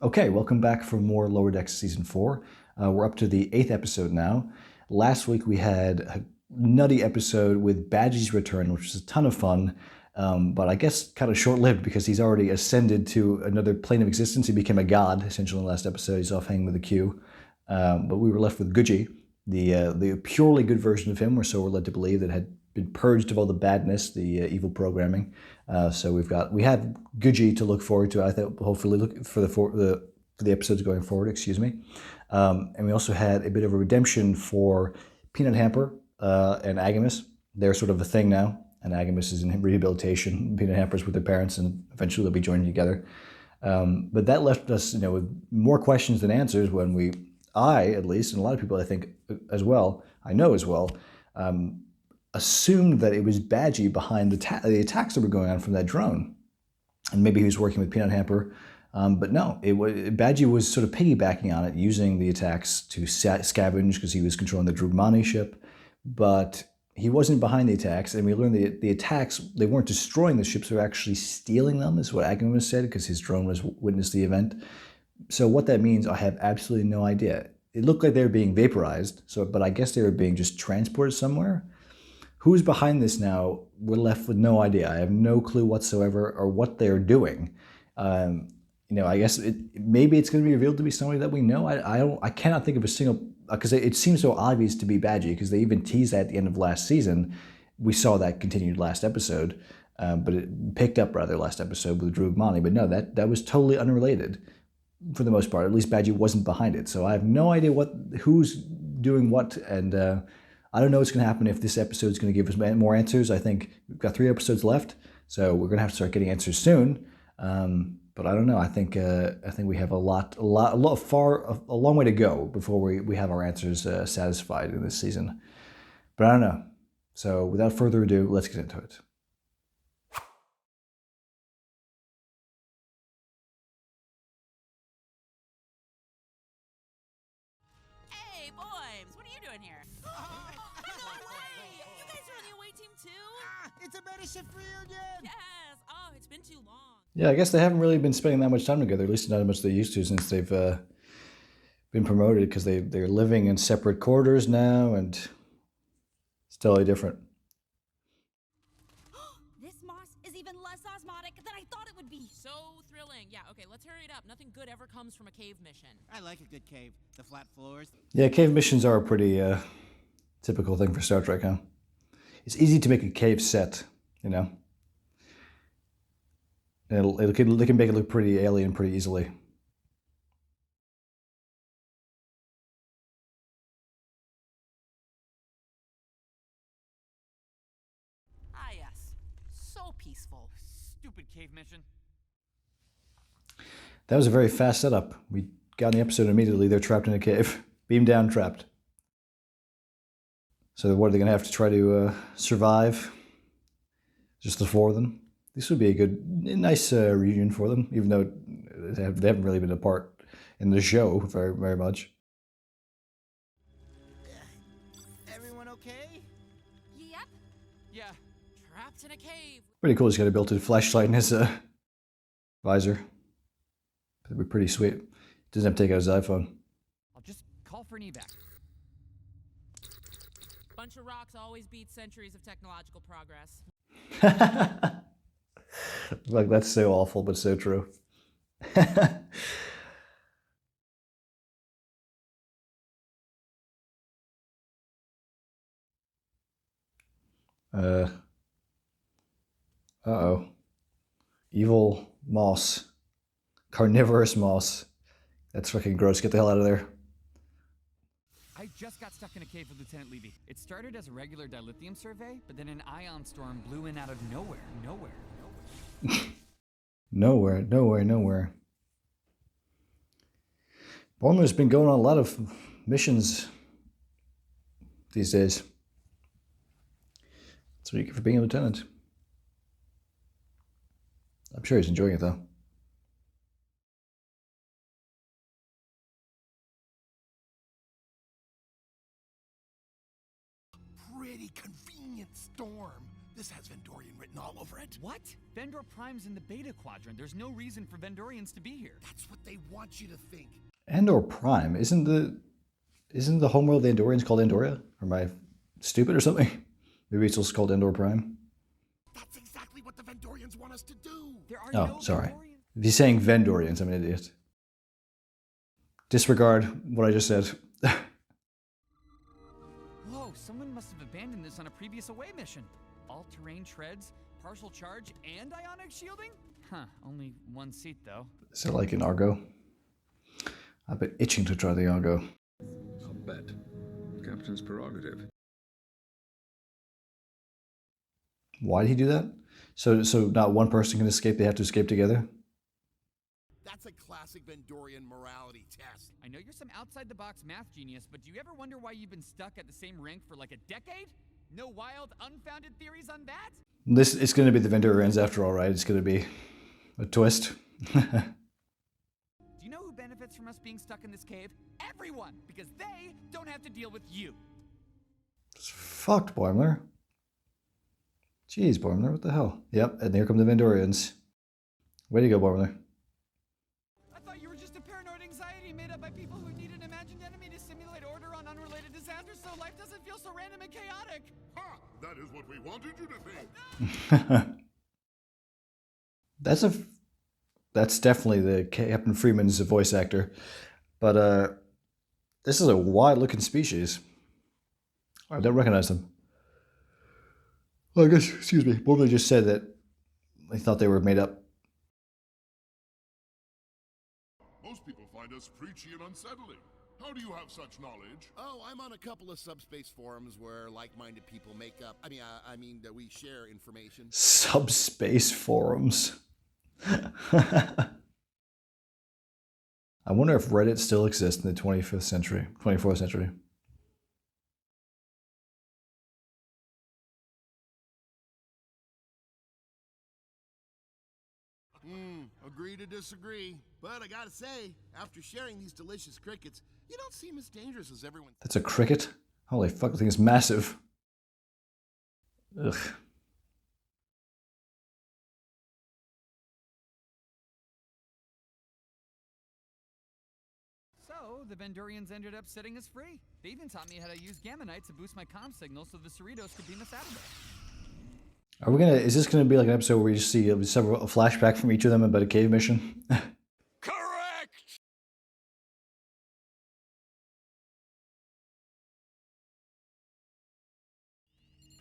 Okay, welcome back for more Lower Decks Season 4. We're up to the 8th episode now. Last week we had a nutty episode with Badgie's return, which was a ton of fun, but I guess kind of short-lived because he's already ascended to another plane of existence. He became a god, essentially, in the last episode. He's off hanging with the Q. But we were left with Gucci, the purely good version of him, or so we're led to believe, that had been purged of all the badness, the evil programming. So we have Gucci to look forward to. I think hopefully look for the episodes going forward. Excuse me. And we also had a bit of a redemption for Peanut Hamper and Agamus. They're sort of a thing now, and Agamus is in rehabilitation. Peanut Hamper's with their parents, and eventually they'll be joining together. But that left us, with more questions than answers when I at least, and a lot of people I think as well, I know as well, assumed that it was Badgie behind the attacks that were going on from that drone. And maybe he was working with Peanut Hamper. But no, Badgie was sort of piggybacking on it, using the attacks to scavenge because he was controlling the Drugmani ship. But he wasn't behind the attacks, and we learned the attacks, they weren't destroying the ships, they were actually stealing them, is what Agamus said, because his drone was witnessed the event. So what that means, I have absolutely no idea. It looked like they were being vaporized, but I guess they were being just transported somewhere. Who's behind this now? We're left with no idea. I have no clue whatsoever or what they're doing. I guess maybe it's going to be revealed to be somebody that we know. I cannot think of a single, because it seems so obvious to be Badgie, because they even teased that at the end of last season. We saw that continued last episode, but it picked up rather last episode with Drugmani. But no, that was totally unrelated for the most part. At least Badgie wasn't behind it. So I have no idea who's doing what, and I don't know what's going to happen if this episode is going to give us more answers. I think we've got 3 episodes left, so we're going to have to start getting answers soon. But I don't know. I think we have a long way to go before we have our answers satisfied in this season. But I don't know. So without further ado, let's get into it. Hey, Boims, what are you doing here? No way! You guys are on the away team too? It's a better shift reunion! Yes! Oh, it's been too long. Yeah, I guess they haven't really been spending that much time together, at least not as much as they used to since they've been promoted, because they're living in separate quarters now, and it's totally different. This moss is even less osmotic than I thought it would be. So thrilling. Yeah, okay, let's hurry it up. Nothing good ever comes from a cave mission. I like a good cave. The flat floors. Yeah, cave missions are a pretty typical thing for Star Trek, huh? It's easy to make a cave set, They can make it look pretty alien pretty easily. Ah, yes. So peaceful. Stupid cave mission. That was a very fast setup. We got in the episode immediately. They're trapped in a cave. Beam down, trapped. So what, are they going to have to try to survive? Just the 4 of them? This would be a nice reunion for them, even though they haven't really been apart in the show very, very much. Everyone okay? Yep. Yeah, trapped in a cave. Pretty cool. He's got a built-in flashlight in his visor. That'd be pretty sweet. Doesn't have to take out his iPhone. I'll just call for an evac. Bunch of rocks always beat centuries of technological progress. Like, that's so awful, but so true. Uh-oh. Evil moss. Carnivorous moss. That's fucking gross. Get the hell out of there. I just got stuck in a cave with Lieutenant Levy. It started as a regular dilithium survey, but then an ion storm blew in out of nowhere. Nowhere. Boimler's been going on a lot of missions these days. That's what you get for being a lieutenant. I'm sure he's enjoying it, though. Pretty convenient storm. This has Vendorian written all over it. What? Vendor Prime's in the beta quadrant. There's no reason for Vendorians to be here. That's what they want you to think. Andor Prime isn't the homeworld of the Andorians called Andoria? Or am I stupid or something? Maybe it's just called Andor Prime. That's exactly what the Vendorians want us to do. There are Oh, no sorry. Vendorians. If he's saying Vendorians, I'm an idiot. Disregard what I just said. Whoa, someone must have abandoned this on a previous away mission. All-terrain treads, partial charge, and ionic shielding? Huh, only one seat though. Is it like an Argo? I've been itching to try the Argo. I'll bet. Captain's prerogative. Why did he do that? So not one person can escape, they have to escape together? That's a classic Vendorian morality test. I know you're some outside-the-box math genius, but do you ever wonder why you've been stuck at the same rank for like a decade? No wild, unfounded theories on that? It's going to be the Vendorians after all, right? It's going to be a twist. Do you know who benefits from us being stuck in this cave? Everyone! Because they don't have to deal with you. It's fucked, Boimler. Jeez, Boimler, what the hell? Yep, and here come the Vendorians. Way to go, Boimler. I thought you were just a paranoid anxiety made up by people who need an imagined enemy to simulate order on unrelated disasters so life doesn't feel so random and chaotic. Ha! That is what we wanted you to think. That's definitely the Captain Freeman's voice actor. But this is a wild-looking species. I don't recognize them. Well, I guess, excuse me, Boimler just said that they thought they were made up. Most people find us preachy and unsettling. How do you have such knowledge? Oh, I'm on a couple of subspace forums where like-minded people make up. I mean that we share information. Subspace forums. I wonder if Reddit still exists in the 24th century. Agree to disagree. But I gotta say, after sharing these delicious crickets, you don't seem as dangerous as everyone. That's a cricket? Holy fuck, the thing is massive. Ugh. So, the Vendorians ended up setting us free. They even taught me how to use gamma knight to boost my comm signal so the Cerritos could beam us out of there. Is this gonna be like an episode where we just see a flashback from each of them about a cave mission? Correct!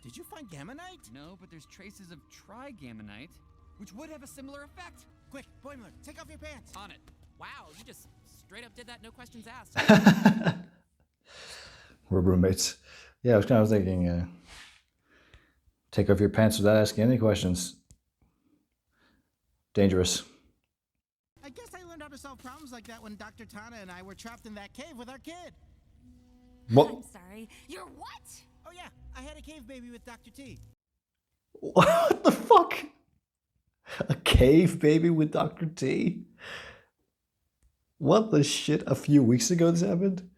Did you find gamma knight? No, but there's traces of trigamma knight, which would have a similar effect. Quick, Boimler, take off your pants. On it. Wow, you just straight up did that, no questions asked. We're roommates. Yeah, I was kind of thinking, take off your pants without asking any questions. Dangerous. I guess I learned how to solve problems like that when Dr. Tana and I were trapped in that cave with our kid. What? I'm sorry. You're what? Oh yeah, I had a cave baby with Dr. T. What the fuck? A cave baby with Dr. T? What the shit? A few weeks ago this happened?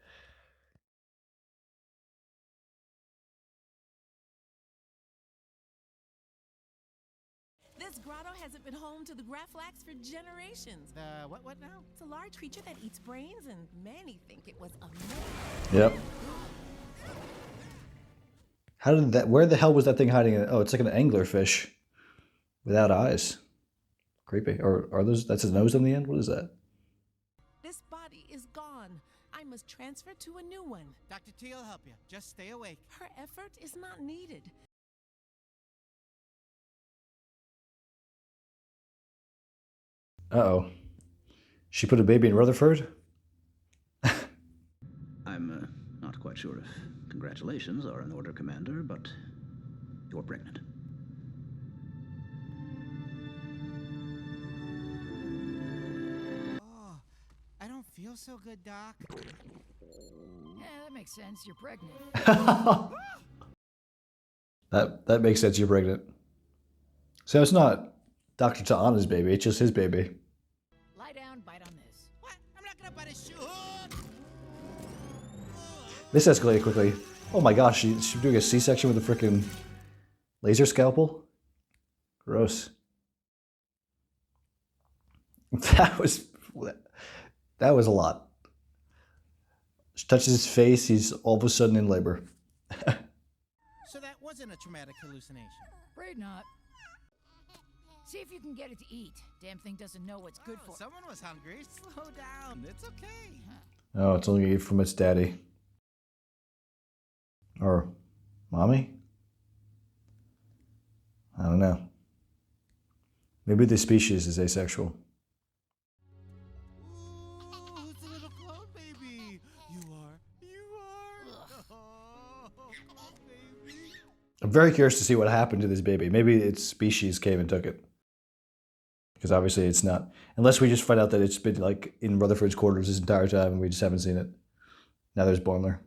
This grotto hasn't been home to the Graflax for generations. What now? It's a large creature that eats brains, and many think it was a man. Yep. How did that? Where the hell was that thing hiding? Oh, it's like an anglerfish without eyes. Creepy. Or are those? That's his nose on the end. What is that? This body is gone. I must transfer to a new one. Dr. T will help you. Just stay awake. Her effort is not needed. Uh-oh. She put a baby in Rutherford? I'm not quite sure if congratulations are in order, Commander, but you're pregnant. Oh, I don't feel so good, Doc. Yeah, that makes sense. You're pregnant. That makes sense, you're pregnant. So it's not Dr. Ta'ana's baby, it's just his baby. Lie down, bite on this. What? I'm not gonna bite his shoe. This escalated quickly. Oh my gosh, she's doing a C-section with a frickin'... Laser scalpel? Gross. That was a lot. She touches his face, he's all of a sudden in labor. So that wasn't a traumatic hallucination. Afraid not. See if you can get it to eat. Damn thing doesn't know what's good for. Someone was hungry. Slow down. It's okay. Oh, it's only from its daddy. Or mommy? I don't know. Maybe the species is asexual. Ooh, it's a little clone baby. You are. Oh, clone baby. I'm very curious to see what happened to this baby. Maybe its species came and took it. Because obviously it's not. Unless we just find out that it's been like in Rutherford's quarters this entire time and we just haven't seen it. Now there's Boimler.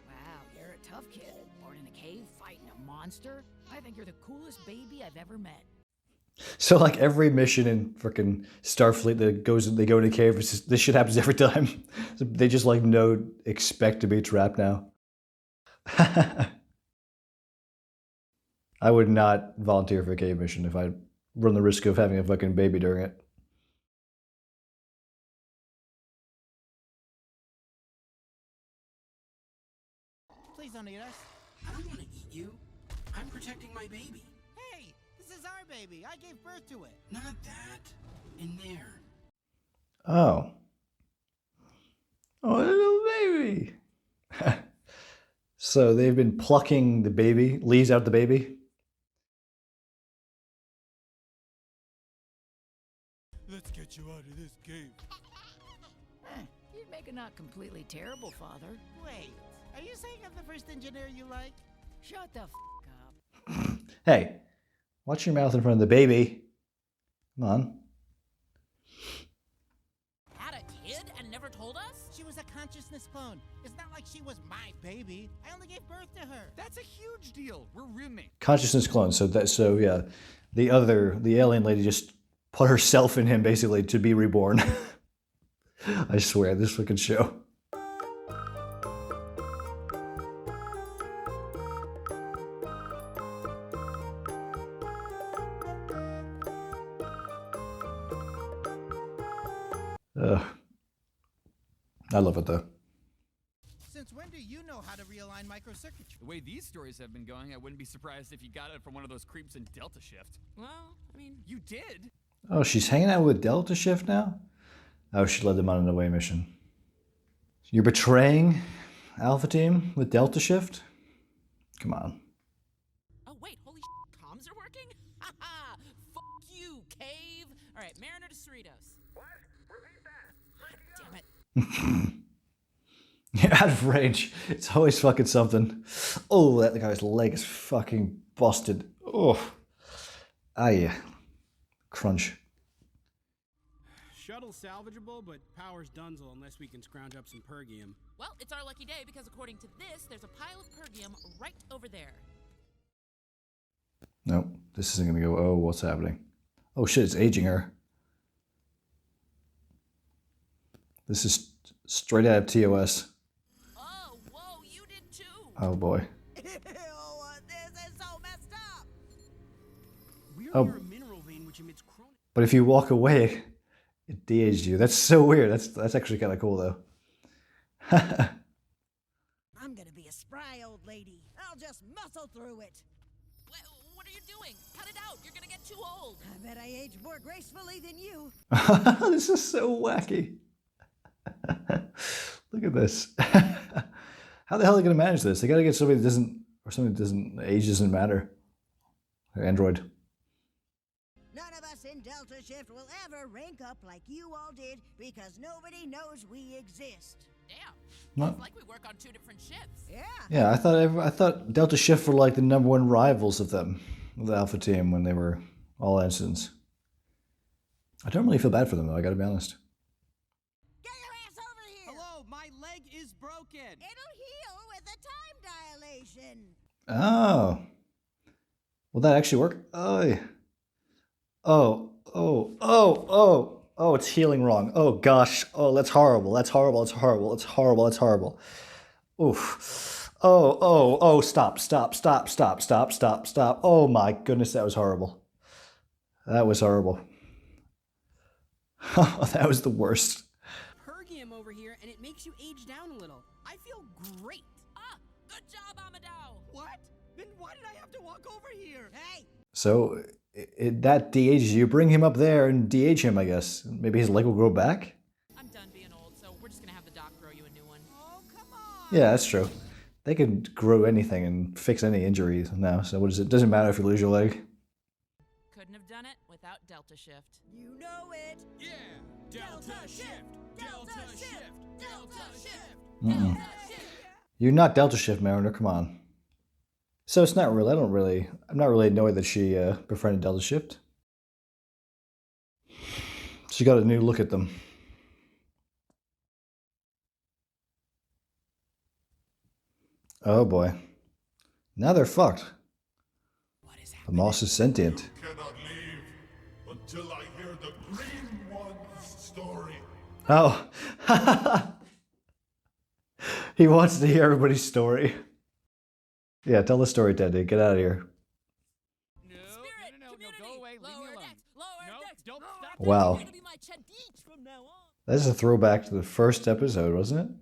Wow, you're a tough kid. Born in a cave, fighting a monster. I think you're the coolest baby I've ever met. So like every mission in frickin' Starfleet that they go in a cave, this shit happens every time. So they just like expect to be trapped now. I would not volunteer for a cave mission if I run the risk of having a fucking baby during it. Please don't eat us. I don't want to eat you. I'm protecting my baby. Hey, this is our baby. I gave birth to it. Not that. In there. Oh. Oh, a little baby. So they've been plucking the baby, leaves out the baby. Let's get you out of this cave. You'd make a not completely terrible father. Wait, are you saying I'm the first engineer you like? Shut the up. Hey, watch your mouth in front of the baby. Come on. Had a kid and never told us? She was a consciousness clone. It's not like she was my baby. I only gave birth to her. That's a huge deal. We're roommates. Consciousness clone. So yeah, the alien lady just put herself in him basically to be reborn. I swear, this fucking show. I love it though. Since when do you know how to realign microcircuitry? The way these stories have been going, I wouldn't be surprised if you got it from one of those creeps in Delta Shift. Well, I mean, you did. Oh, she's hanging out with Delta Shift now? Oh, she led them on an away mission. You're betraying Alpha Team with Delta Shift? Come on. Oh, wait, holy shit, comms are working? Haha! Fuck you, cave! Alright, Mariner to Cerritos. What? Repeat that! Damn it. You're out of range. It's always fucking something. Oh, that guy's leg is fucking busted. Oh. Ah, yeah. Crunch. Shuttle's salvageable, but power's dunzo unless we can scrounge up some pergium. Well, it's our lucky day because according to this, there's a pile of pergium right over there. Nope. This isn't gonna go, oh, what's happening? Oh shit, it's aging her. This is straight out of TOS. Oh, whoa, you did too! Oh boy. Ew, this is so messed up! We're Oh. near a mineral vein which emits chronic. But if you walk away, it de-aged you. That's so weird. That's actually kind of cool though. I'm gonna be a spry old lady. I'll just muscle through it. What are you doing? Cut it out! You're gonna get too old! I bet I age more gracefully than you. This is so wacky. Look at this. How the hell are they going to manage this? They got to get somebody that doesn't, age doesn't matter. Android. None of us in Delta Shift will ever rank up like you all did because nobody knows we exist. Damn. What? It's like we work on two different ships. Yeah. Yeah, I thought Delta Shift were like the #1 rivals of them, of the Alpha Team, when they were all ensigns. I don't really feel bad for them though. I got to be honest. Get your ass over here. Hello, my leg is broken. It'll heal with a time dilation. Oh. Will that actually work? Oh, it's healing wrong. Oh gosh. Oh, that's horrible. That's horrible. It's horrible. It's horrible. It's horrible. Oof. Oh, stop. Oh my goodness, that was horrible. That was horrible. That was the worst. Pergium over here, and it makes you age down a little. I feel great. Ah, good job, Amadou. What? Then why did I have to walk over here? Hey! So that de-ages you. Bring him up there and de-age him, I guess. Maybe his leg will grow back? I'm done being old, so we're just gonna have the doc grow you a new one. Oh, come on! Yeah, that's true. They can grow anything and fix any injuries now, so what is it? Doesn't matter if you lose your leg. Couldn't have done it without Delta Shift. You know it. Yeah. Delta shift. Delta shift. Delta shift. Mm-mm. You're not Delta Shift, Mariner, come on. So it's not really, I'm not really annoyed that she befriended Delta Shift. She got a new look at them. Oh boy. Now they're fucked. The moss is sentient. Cannot leave until I hear the Green One's story. Oh. He wants to hear everybody's story. Yeah, tell the story, Teddy. Get out of here. No, go away. Leave me alone. No, don't stop. Wow. That's a throwback to the first episode, wasn't it?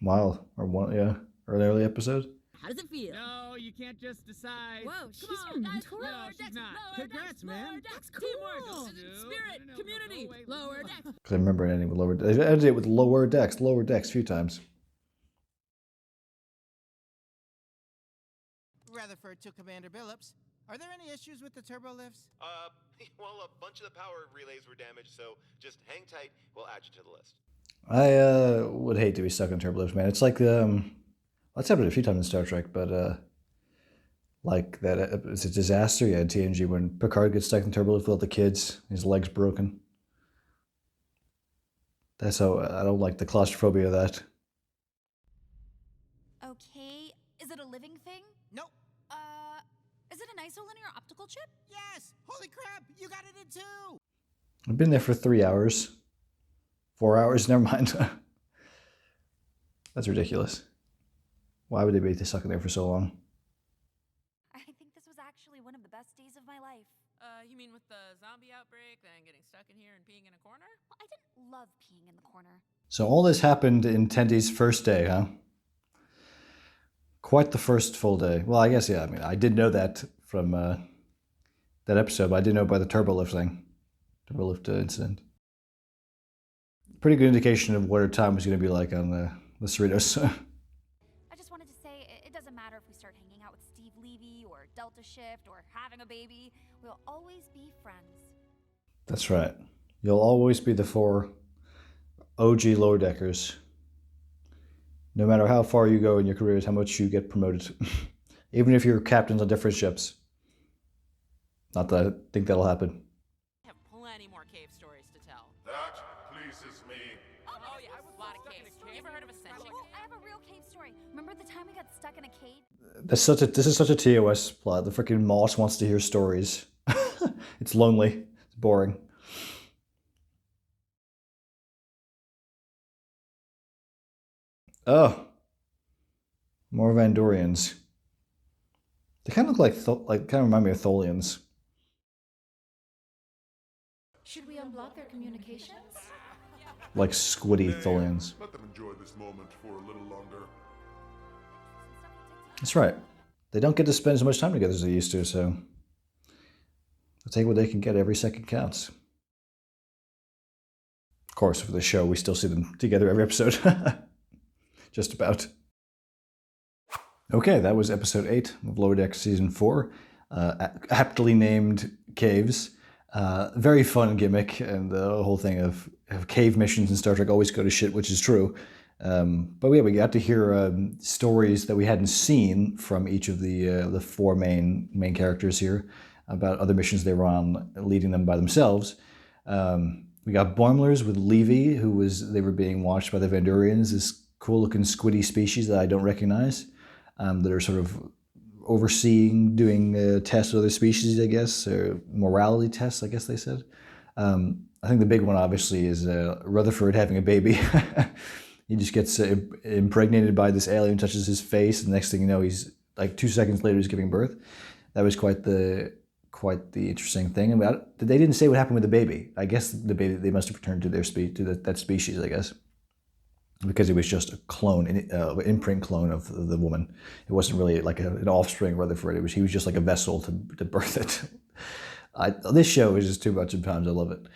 Wow. Or one, yeah. Early episode. How does it feel? No, you can't just decide. Whoa, She's your mentor? No, she's not. Congrats, man. That's cool. Spirit, community, lower decks. Because I remember it ending with lower decks. I ended it with lower decks a few times. Rutherford to Commander Billups. Are there any issues with the turbo lifts? Well, a bunch of the power relays were damaged, so just hang tight. We'll add you to the list. I would hate to be stuck in turbo lifts, man. It's like that's happened a few times in Star Trek, but like that it's a disaster. Yeah, TNG when Picard gets stuck in turbo lift with all the kids, his legs broken. That's how I don't like the claustrophobia of that. Okay, is it a living thing? Nope. Is it an isolinear optical chip? Yes! Holy crap! You got it in two! I've been there for 3 hours. 4 hours, never mind. That's ridiculous. Why would they be stuck in there for so long? I think this was actually one of the best days of my life. You mean with the zombie outbreak, then getting stuck in here and peeing in a corner? Well, I didn't love peeing in the corner. So all this happened in Tendy's first day, huh? Quite the first full day. Well, I guess, yeah, I mean, I did know that from that episode, but I didn't know about the turbo lift thing. Turbo lift incident. Pretty good indication of what her time was going to be like on the Cerritos. I just wanted to say, it doesn't matter if we start hanging out with Steve Levy or Delta Shift or having a baby. We'll always be friends. That's right. You'll always be the 4 OG lower deckers. No matter how far you go in your careers, how much you get promoted. Even if you're captains on different ships. Not that I think that'll happen. I have plenty more cave stories to tell. That pleases me. Oh yeah, I was a lot of caves. You ever heard of Ascension? Oh, I have a real cave story. Remember the time we got stuck in a cave? This is such a TOS plot. The freaking Moss wants to hear stories. It's lonely. It's boring. Oh. More Vendorians. They kind of look like kind of remind me of Tholians. Should we unblock their communications? Like squiddy Tholians. Let them enjoy this moment for a little longer. That's right. They don't get to spend as much time together as they used to, so they'll take what they can get. Every second counts. Of course, for the show, we still see them together every episode. Just about. Okay, that was episode 8 of Lower Deck Season 4. Aptly named Caves. Very fun gimmick, and the whole thing of cave missions in Star Trek always go to shit, which is true. But yeah, we got to hear stories that we hadn't seen from each of the 4 main characters here about other missions they were on, leading them by themselves. We got Boimlers with Levy, they were being watched by the Vendorians, this cool-looking squiddy species that I don't recognize, that are sort of overseeing, doing tests with other species, I guess, or morality tests, I guess they said. I think the big one, obviously, is Rutherford having a baby. He just gets impregnated by this alien, touches his face, and the next thing you know, he's like 2 seconds later, he's giving birth. That was quite the interesting thing. And they didn't say what happened with the baby. I guess the baby, they must have returned to their that species, I guess, because it was just a clone, an imprint clone of the woman. It wasn't really like an offspring Rutherford. He was just like a vessel to birth it. This show is just too much at times. I love it.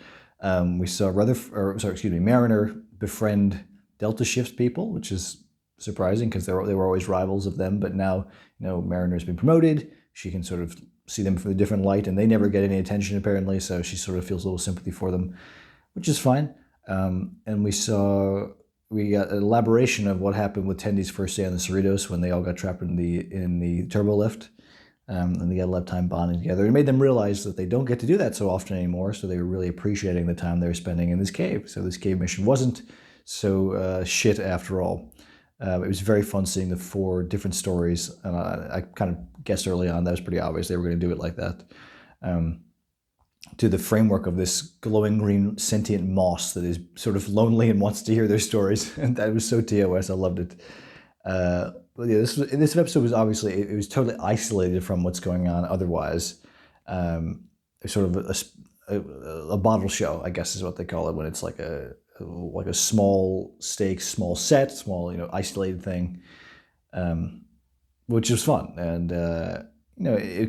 We saw Mariner befriend Delta Shift people, which is surprising because they were always rivals of them. But now, Mariner's been promoted. She can sort of see them from a different light, and they never get any attention apparently. So she sort of feels a little sympathy for them, which is fine. And we got an elaboration of what happened with Tendy's first day on the Cerritos when they all got trapped in the turbo lift. And they got a lot of time bonding together. It made them realize that they don't get to do that so often anymore, so they were really appreciating the time they were spending in this cave. So this cave mission wasn't so shit after all. It was very fun seeing the 4 different stories, and I kind of guessed early on that was pretty obvious they were going to do it like that. To the framework of this glowing green sentient moss that is sort of lonely and wants to hear their stories. And that was so TOS, I loved it. But yeah, this episode was obviously, it was totally isolated from what's going on otherwise. It's sort of a bottle show, I guess is what they call it, when it's like a small stakes, small set, small, isolated thing, which was fun. And,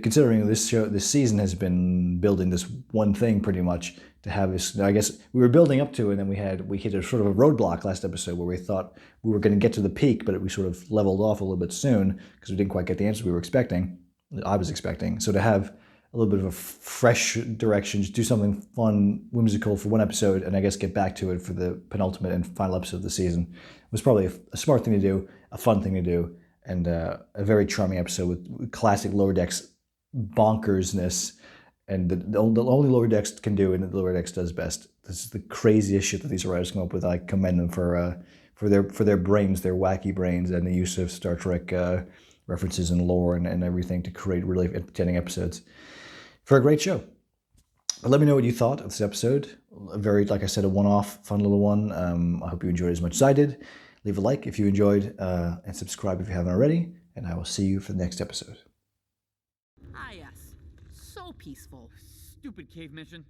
considering this season has been building this one thing pretty much to have this, I guess we were building up to it, and then we hit a sort of a roadblock last episode where we thought we were going to get to the peak, but we sort of leveled off a little bit soon because we didn't quite get the answers we were expecting. I was expecting. So to have a little bit of a fresh direction, just do something fun, whimsical for one episode, and I guess get back to it for the penultimate and final episode of the season was probably a smart thing to do, a fun thing to do, and a very charming episode with classic Lower Decks bonkersness. And the only Lower Decks can do, and the Lower Decks does best. This is the craziest shit that these writers come up with. I commend them for their brains, their wacky brains, and the use of Star Trek references and lore and everything to create really entertaining episodes for a great show. But let me know what you thought of this episode. Like I said, a one-off, fun little one. I hope you enjoyed as much as I did. Leave a like if you enjoyed, and subscribe if you haven't already. And I will see you for the next episode. Ah, yes. So peaceful. Stupid cave mission.